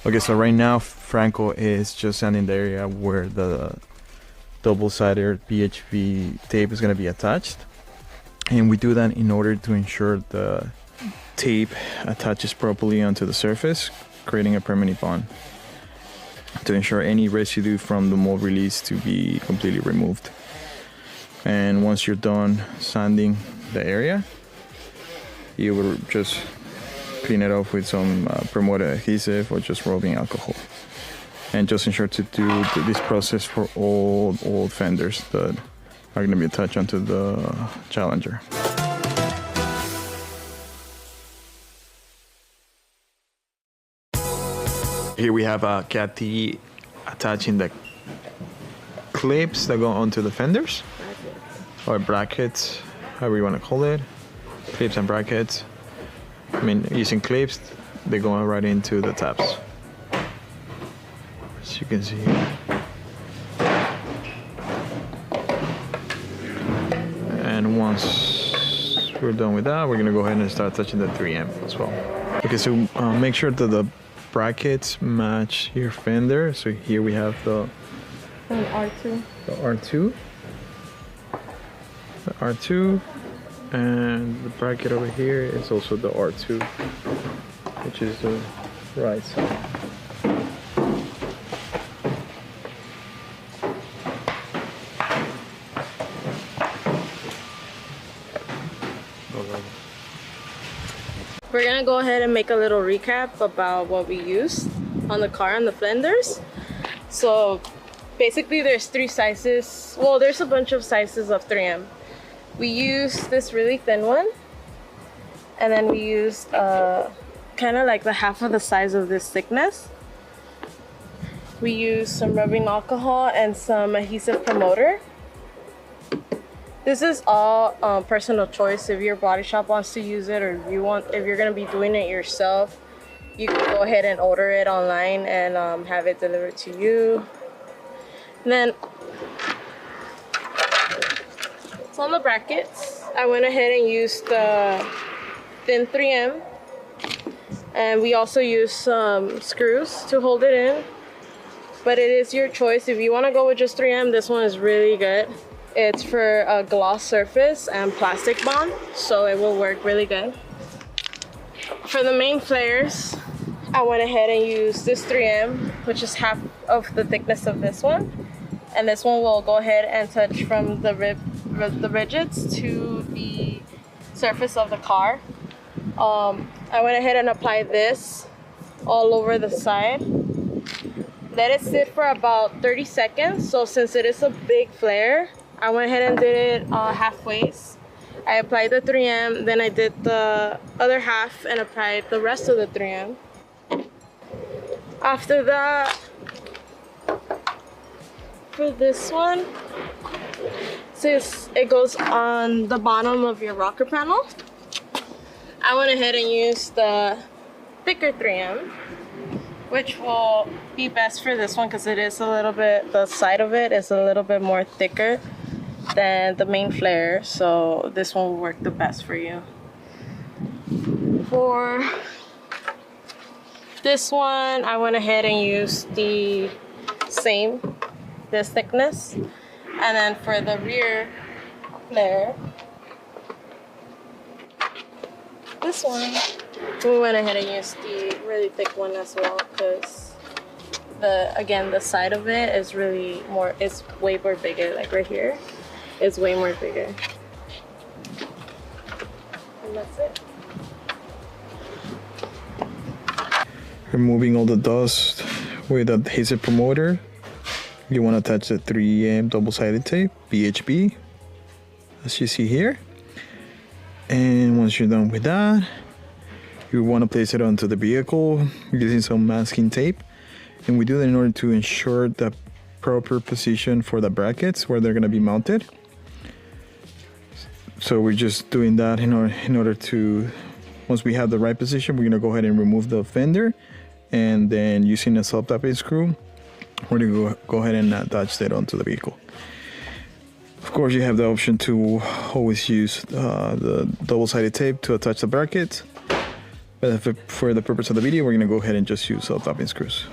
Okay, so right now Franco is just sanding the area where the double-sided BHV tape is going to be attached, and we do that in order to ensure the tape attaches properly onto the surface, creating a permanent bond, to ensure any residue from the mold release to be completely removed. And once you're done sanding the area, you will just clean it off with some promoter adhesive or just rubbing alcohol. And just ensure to do this process for all old fenders that are going to be attached onto the Challenger. Here we have a Cathy attaching the clips that go onto the fenders, or brackets, however you want to call it. Clips and brackets. I mean, using clips, they go right into the tabs, as you can see here. And once we're done with that, we're gonna go ahead and start touching the 3M as well. Okay, so make sure that the brackets match your fender. So here we have the R2. The R2. The R2. And the bracket over here is also the R2, which is the right side. We're gonna go ahead and make a little recap about what we used on the car and the fenders. So basically there's 3 sizes. Well, there's a bunch of sizes of 3M. We used this really thin one, and then we used kind of like the half of the size of this thickness. We used some rubbing alcohol and some adhesive promoter. This is all personal choice. If your body shop wants to use it, or if you're gonna be doing it yourself, you can go ahead and order it online and have it delivered to you. And then on the brackets, I went ahead and used the thin 3M, and we also used some screws to hold it in, but it is your choice. If you want to go with just 3M, this one is really good. It's for a gloss surface and plastic bond, so it will work really good. For the main flares, I went ahead and used this 3M, which is half of the thickness of this one, and this one will go ahead and touch from the rigids to the surface of the car. I went ahead and applied this all over the side. Let it sit for about 30 seconds. So since it is a big flare, I went ahead and did it halfway. I applied the 3M, then I did the other half and applied the rest of the 3M. After that, for this one, since it goes on the bottom of your rocker panel, I went ahead and used the thicker 3M, which will be best for this one because it is a little bit, the side of it is a little bit more thicker than the main flare, so this one will work the best for you. For this one, I went ahead and used the same, this thickness. And then for the rear flare, this one, we went ahead and used the really thick one as well, because the side of it is really more, it's way more bigger. Like right here, it's way more bigger. And that's it. Removing all the dust with an adhesive promoter. You want to attach the 3M double-sided tape, BHB, as you see here. And once you're done with that, you want to place it onto the vehicle using some masking tape. And we do that in order to ensure the proper position for the brackets where they're going to be mounted. So we're just doing that in order to, once we have the right position, we're going to go ahead and remove the fender. And then using a self-tapping screw, we're going to go ahead and attach that onto the vehicle. Of course, you have the option to always use the double-sided tape to attach the brackets. But for the purpose of the video, we're gonna go ahead and just use self-tapping screws.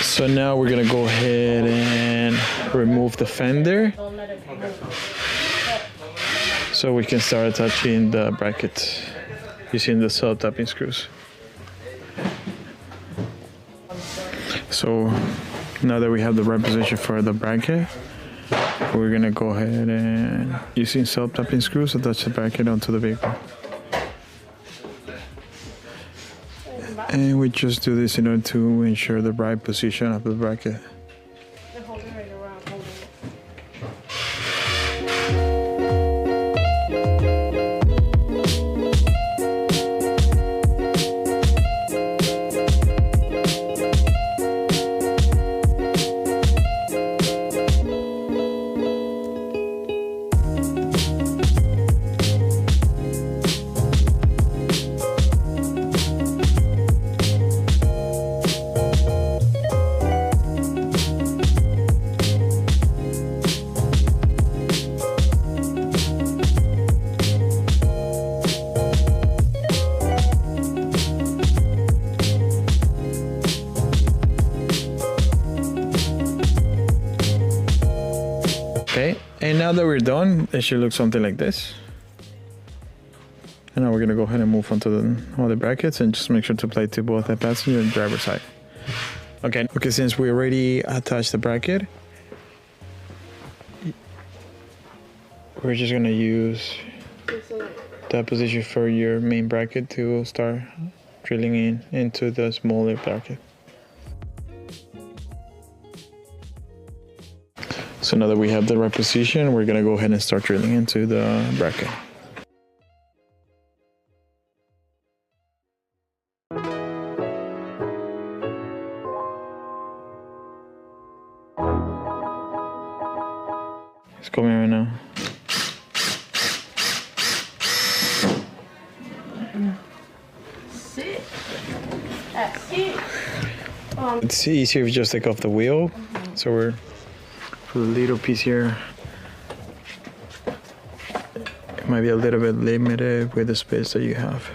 So now we're gonna go ahead and remove the fender so we can start attaching the bracket using the self-tapping screws. So now that we have the right position for the bracket, we're gonna go ahead and using self-tapping screws attach the bracket onto the vehicle. And we just do this in order to ensure the right position of the bracket. Okay, and now that we're done, it should look something like this. And now we're gonna go ahead and move on to all the brackets and just make sure to apply to both the passenger and driver side. Okay, since we already attached the bracket, we're just gonna use that position for your main bracket to start drilling into the smaller bracket. So now that we have the right position, we're gonna go ahead and start drilling into the bracket. It's coming right now. Sit. That's it. It's easier if you just take off the wheel. So we're for the little piece here. It might be a little bit limited with the space that you have.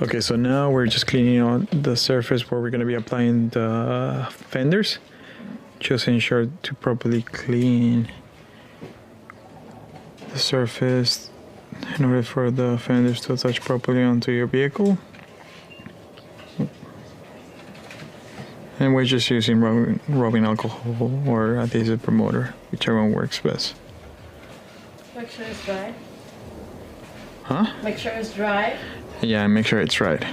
Okay, so now we're just cleaning out the surface where we're going to be applying the fenders. Just ensure to properly clean the surface in order for the fenders to attach properly onto your vehicle. And we're just using rubbing alcohol or adhesive promoter, whichever one works best. Make sure it's dry. Huh? Make sure it's dry. Yeah, make sure it's right.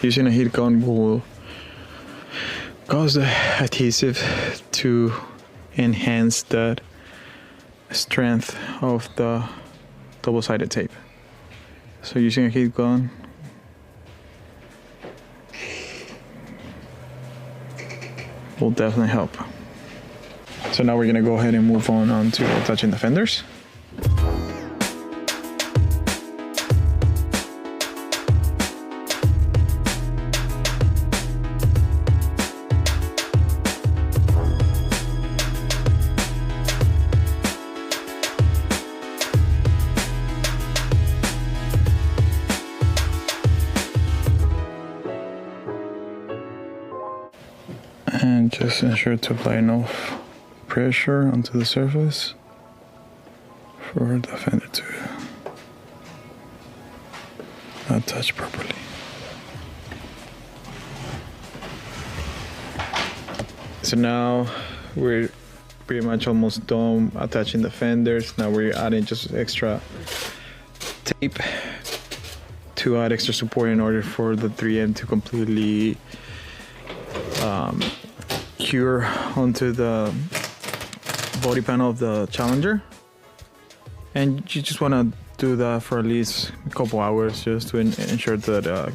Using a heat gun will cause the adhesive to enhance the strength of the double-sided tape. So using a heat gun will definitely help. So now we're gonna go ahead and move on to attaching the fenders. And just ensure to apply enough pressure onto the surface for the fender to attach properly. So now we're pretty much almost done attaching the fenders. Now we're adding just extra tape to add extra support in order for the 3M to completely cure onto the body panel of the Challenger. And you just want to do that for at least a couple hours just to ensure that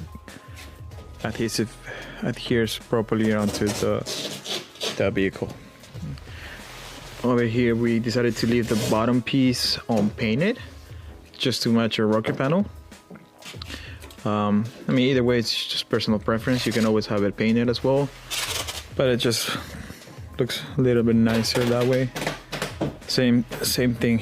adhesive adheres properly onto the vehicle. Over here we decided to leave the bottom piece unpainted just to match our rocker panel. I mean, either way, it's just personal preference. You can always have it painted as well, but it just looks a little bit nicer that way. Same thing